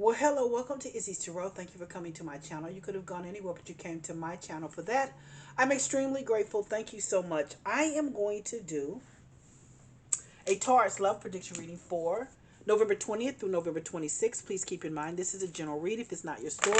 Well, hello, welcome to Izzy's Tarot. Thank you for coming to my channel. You could have gone anywhere, but you came to my channel for that. I'm extremely grateful. Thank you so much. I am going to do a Taurus love prediction reading for November 20th through November 26th. Please keep in mind this is a general read. If it's not your story,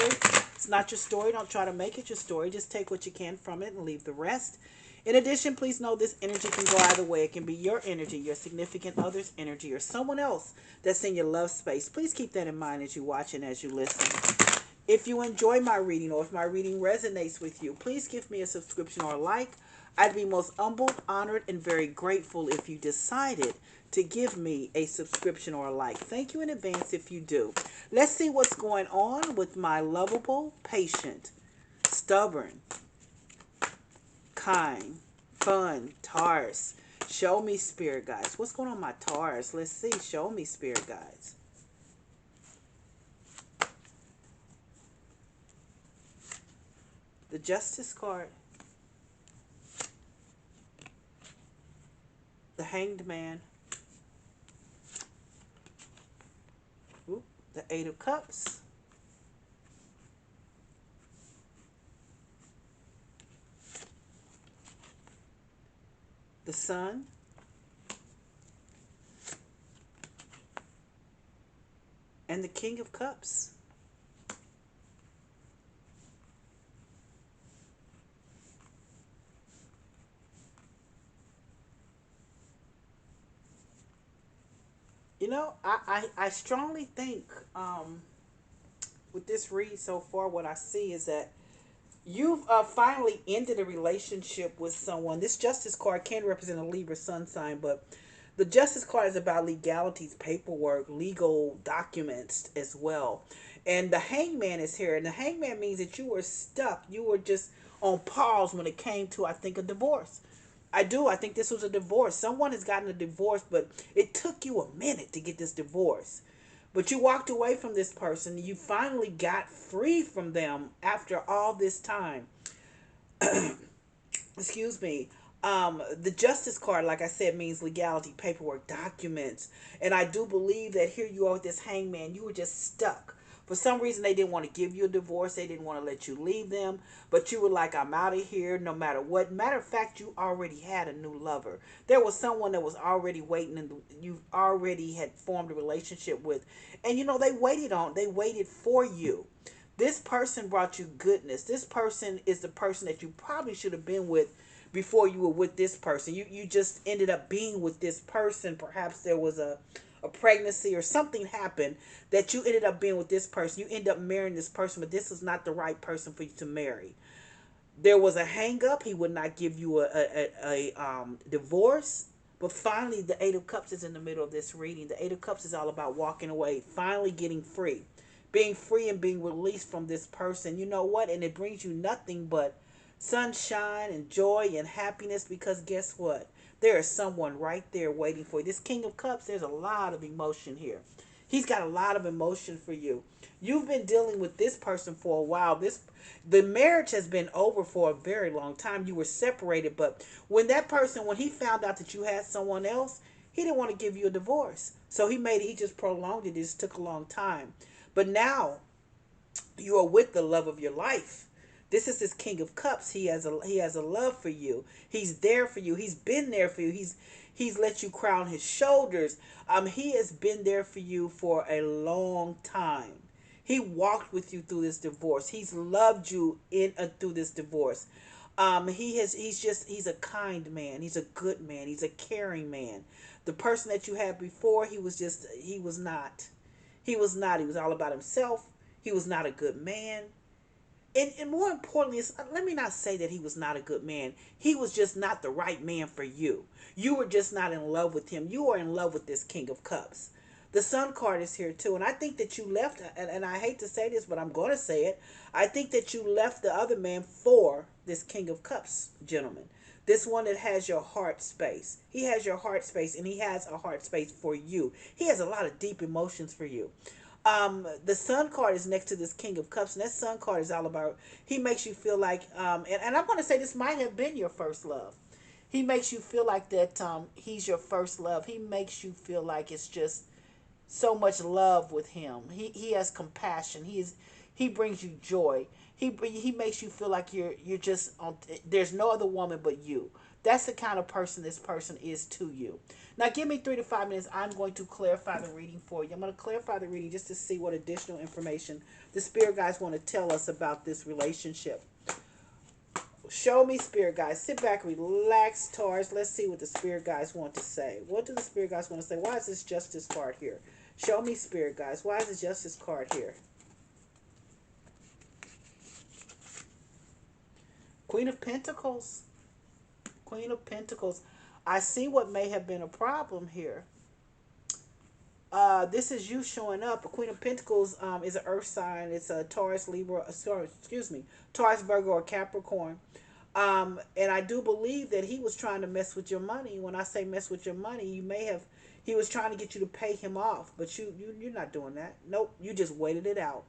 it's not your story. Don't try to make it your story. Just take what you can from it and leave the rest. In addition, please know this energy can go either way. It can be your energy, your significant other's energy, or someone else that's in your love space. Please keep that in mind as you watch and as you listen. If you enjoy my reading or if my reading resonates with you, please give me a subscription or a like. I'd be most humbled, honored, and very grateful if you decided to give me a subscription or a like. Thank you in advance if you do. Let's see what's going on with my lovable, patient, stubborn, kind, fun Taurus. Show me, spirit guides. What's going on with my Taurus? Let's see. Show me, spirit guides. The Justice card. The Hanged Man. Oop, the Eight of Cups. The Sun. And the King of Cups. You know, I strongly think with this read so far, what I see is that you've finally ended a relationship with someone. This Justice card can represent a Libra sun sign, but the Justice card is about legalities, paperwork, legal documents as well. And the Hangman is here. And the Hangman means that you were stuck. You were just on pause when it came to, I think, a divorce. I do. I think this was a divorce. Someone has gotten a divorce, but it took you a minute to get this divorce. But you walked away from this person. You finally got free from them after all this time. Excuse me. The Justice card, like I said, means legality, paperwork, documents. And I do believe that here you are with this hangman. You were just stuck. For some reason, they didn't want to give you a divorce. They didn't want to let you leave them. But you were like, I'm out of here no matter what. Matter of fact, you already had a new lover. There was someone that was already waiting and you already had formed a relationship with. And you know, they waited for you. This person brought you goodness. This person is the person that you probably should have been with before you were with this person. You just ended up being with this person. Perhaps there was a pregnancy or something happened that you ended up being with this person. You end up marrying this person, but this is not the right person for you to marry. There was a hang up. He would not give you a divorce. But finally, the Eight of Cups is in the middle of this reading. The Eight of Cups is all about walking away, finally getting free, being free and being released from this person. You know what? And it brings you nothing but sunshine and joy and happiness, because guess what? There is someone right there waiting for you. This King of Cups, there's a lot of emotion here. He's got a lot of emotion for you. You've been dealing with this person for a while. The marriage has been over for a very long time. You were separated, but when he found out that you had someone else, he didn't want to give you a divorce. So he just prolonged it. It just took a long time. But now you are with the love of your life. This is this King of Cups. He has a love for you. He's there for you. He's been there for you. He's let you cry on his shoulders. He has been there for you for a long time. He walked with you through this divorce. He's loved you in through this divorce. He's a kind man. He's a good man. He's a caring man. The person that you had before, he was not. He was not. He was all about himself. He was not a good man. And more importantly, let me not say that he was not a good man. He was just not the right man for you. You were just not in love with him. You are in love with this King of Cups. The Sun card is here too. And I think that you left, and I hate to say this, but I'm going to say it. I think that you left the other man for this King of Cups gentleman. This one that has your heart space. He has your heart space, and he has a heart space for you. He has a lot of deep emotions for you. The Sun card is next to this King of Cups, and that Sun card is all about, he makes you feel like, and I'm going to say this might have been your first love. He makes you feel like that he's your first love. He makes you feel like it's just so much love with him. He has compassion. He brings you joy. He makes you feel like you're just on. There's no other woman but you. That's the kind of person this person is to you. Now, give me 3 to 5 minutes. I'm going to clarify the reading for you. I'm going to clarify the reading just to see what additional information the spirit guides want to tell us about this relationship. Show me, spirit guides. Sit back, relax, Taurus. Let's see what the spirit guides want to say. What do the spirit guides want to say? Why is this justice card here? Show me, spirit guides. Why is the justice card here? Queen of Pentacles. Queen of Pentacles. I see what may have been a problem here. This is you showing up. A Queen of Pentacles is an earth sign. It's a Taurus, Libra, excuse me, Taurus, Virgo, or Capricorn. And I do believe that he was trying to mess with your money. When I say mess with your money, he was trying to get you to pay him off, but you're not doing that. Nope, you just waited it out.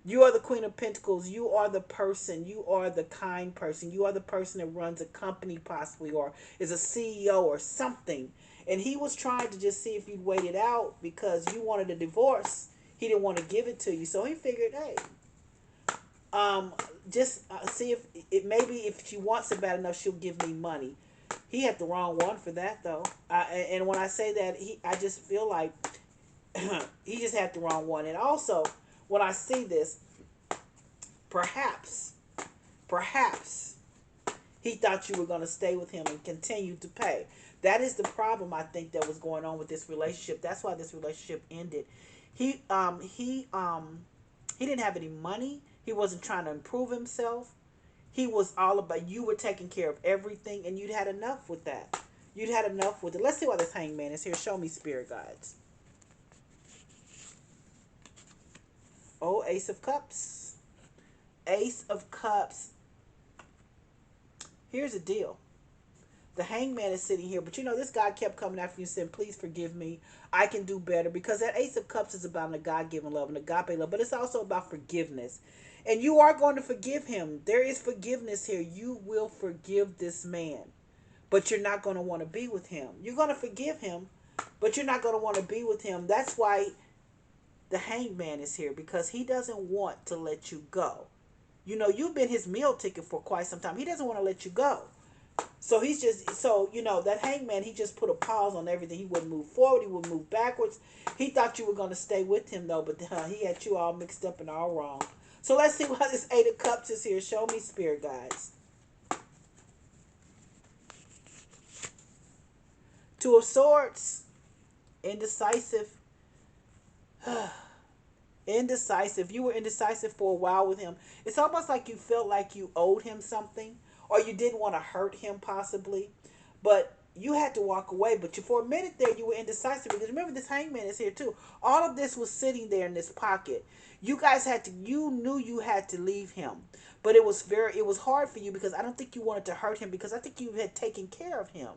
You are the Queen of Pentacles. You are the person. You are the kind person. You are the person that runs a company possibly, or is a CEO or something. And he was trying to just see if you'd wait it out because you wanted a divorce. He didn't want to give it to you. So he figured, hey, just see if it maybe if she wants it bad enough, she'll give me money. He had the wrong one for that though. And when I say that, I just feel like he just had the wrong one. And also, when I see this, perhaps he thought you were going to stay with him and continue to pay. That is the problem I think that was going on with this relationship. That's why this relationship ended. He didn't have any money. He wasn't trying to improve himself. He was all about you were taking care of everything, and you'd had enough with that. You'd had enough with it. Let's see why this hangman is here. Show me, spirit guides. Oh, Ace of Cups. Ace of Cups. Here's the deal. The hangman is sitting here, but you know, this guy kept coming after you saying, please forgive me. I can do better. Because that Ace of Cups is about a God-given love and agape love, but it's also about forgiveness. And you are going to forgive him. There is forgiveness here. You will forgive this man, but you're not going to want to be with him. You're going to forgive him, but you're not going to want to be with him. That's why the hangman is here, because he doesn't want to let you go. You know, you've been his meal ticket for quite some time. He doesn't want to let you go. So he's just, so, you know, that hangman, he just put a pause on everything. He wouldn't move forward. He wouldn't move backwards. He thought you were going to stay with him, though, but he had you all mixed up and all wrong. So let's see why this Eight of Cups is here. Show me, spirit guides. Two of Swords. Indecisive. Indecisive. You were indecisive for a while with him. It's almost like you felt like you owed him something, or you didn't want to hurt him possibly, but you had to walk away. But for a minute there, you were indecisive, because remember, this hangman is here too. All of this was sitting there in this pocket. You guys had to, you knew you had to leave him, but it was hard for you, because I don't think you wanted to hurt him, because I think you had taken care of him.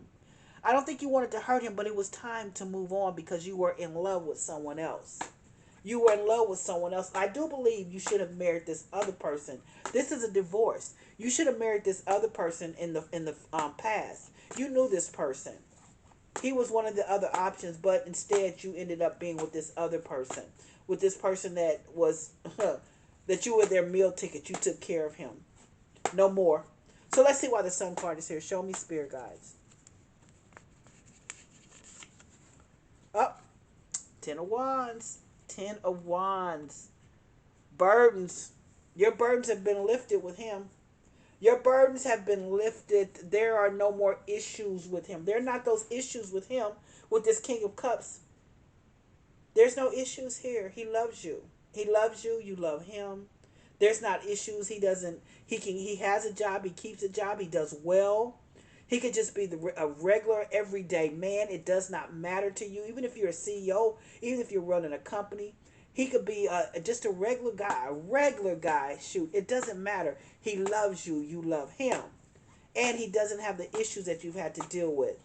I don't think you wanted to hurt him, but it was time to move on because you were in love with someone else. You were in love with someone else. I do believe you should have married this other person. This is a divorce. You should have married this other person in the past. You knew this person. He was one of the other options, but instead you ended up being with this other person. With this person that was that you were their meal ticket. You took care of him. No more. So let's see why the Sun card is here. Show me, spirit guides. Up. 10 of Wands. 10 of Wands. Burdens. Your burdens have been lifted with him. Your burdens have been lifted. There are no more issues with him. There are not those issues with him, with this King of Cups. There's no issues here. He loves you. He loves you. You love him. There's not issues. He has a job. He keeps a job. He does well. He could just be a regular, everyday man. It does not matter to you. Even if you're a CEO, even if you're running a company, he could be just a regular guy. A regular guy. Shoot, it doesn't matter. He loves you. You love him. And he doesn't have the issues that you've had to deal with.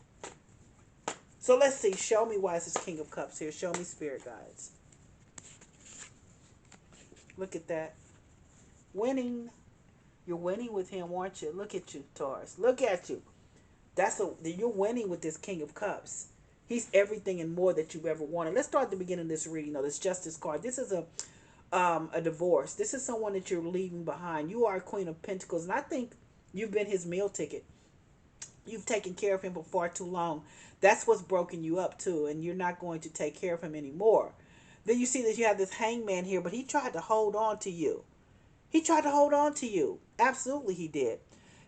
So let's see. Show me why is this King of Cups here. Show me, spirit guides. Look at that. Winning. You're winning with him, aren't you? Look at you, Taurus. Look at you. You're winning with this King of Cups. He's everything and more that you've ever wanted. Let's start at the beginning of this reading. This Justice card. This is a divorce. This is someone that you're leaving behind. You are a Queen of Pentacles, and I think you've been his meal ticket. You've taken care of him for far too long. That's what's broken you up too, and you're not going to take care of him anymore. Then you see that you have this hangman here, but he tried to hold on to you. He tried to hold on to you. Absolutely, he did.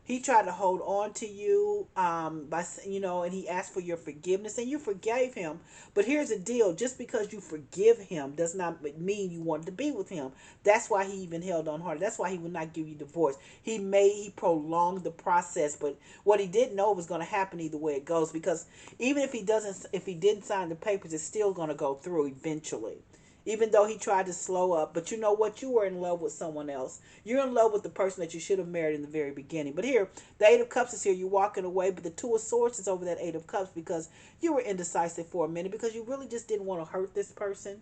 He tried to hold on to you, and he asked for your forgiveness, and you forgave him. But here's the deal: just because you forgive him does not mean you wanted to be with him. That's why he even held on harder. That's why he would not give you divorce. He prolonged the process, but what he didn't know was going to happen either way it goes. Because even if he didn't sign the papers, it's still going to go through eventually, even though he tried to slow up. But you know what? You were in love with someone else. You're in love with the person that you should have married in the very beginning. But here, the Eight of Cups is here. You're walking away, but the Two of Swords is over that Eight of Cups because you were indecisive for a minute because you really just didn't want to hurt this person.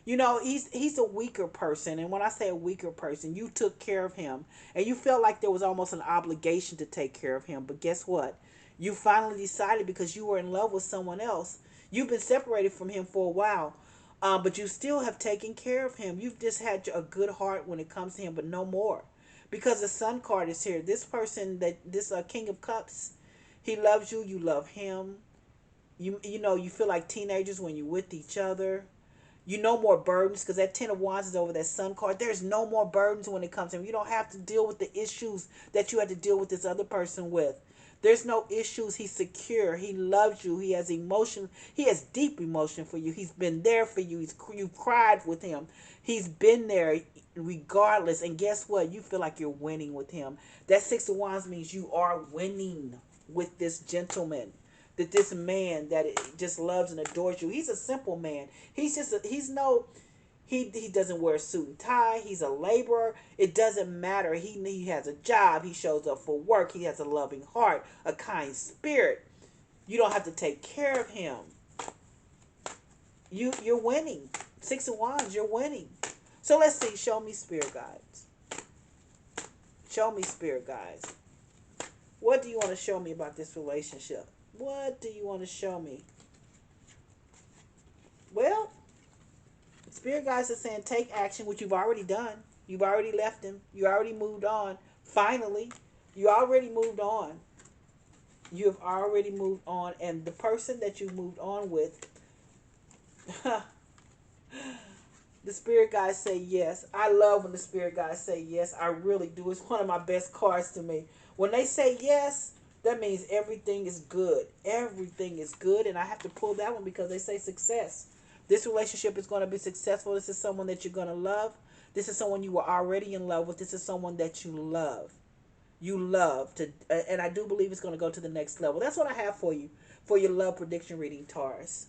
He's a weaker person, and when I say a weaker person, you took care of him, and you felt like there was almost an obligation to take care of him. But guess what? You finally decided because you were in love with someone else. You've been separated from him for a while, but you still have taken care of him. You've just had a good heart when it comes to him, but no more. Because the Sun card is here. This person, this King of Cups, he loves you. You love him. You feel like teenagers when you're with each other. No more burdens because that Ten of Wands is over that Sun card. There's no more burdens when it comes to him. You don't have to deal with the issues that you had to deal with this other person with. There's no issues. He's secure. He loves you. He has emotion. He has deep emotion for you. He's been there for you. You've cried with him. He's been there regardless. And guess what? You feel like you're winning with him. That Six of Wands means you are winning with this gentleman. That this man that just loves and adores you. He's a simple man. He doesn't wear a suit and tie. He's a laborer. It doesn't matter. He has a job. He shows up for work. He has a loving heart, a kind spirit. You don't have to take care of him. You're winning. Six of Wands, you're winning. So let's see. Show me, spirit guides. Show me, spirit guides. What do you want to show me about this relationship? What do you want to show me? Well, spirit guides are saying take action, which you've already done. You've already left him. You already moved on. Finally, you already moved on. You have already moved on. And the person that you moved on with, the spirit guides say yes. I love when the spirit guides say yes. I really do. It's one of my best cards to me. When they say yes, that means everything is good. Everything is good. And I have to pull that one because they say success. This relationship is going to be successful. This is someone that you're going to love. This is someone you were already in love with. This is someone that you love. You love to, and I do believe it's going to go to the next level. That's what I have for you for your love prediction reading, Taurus.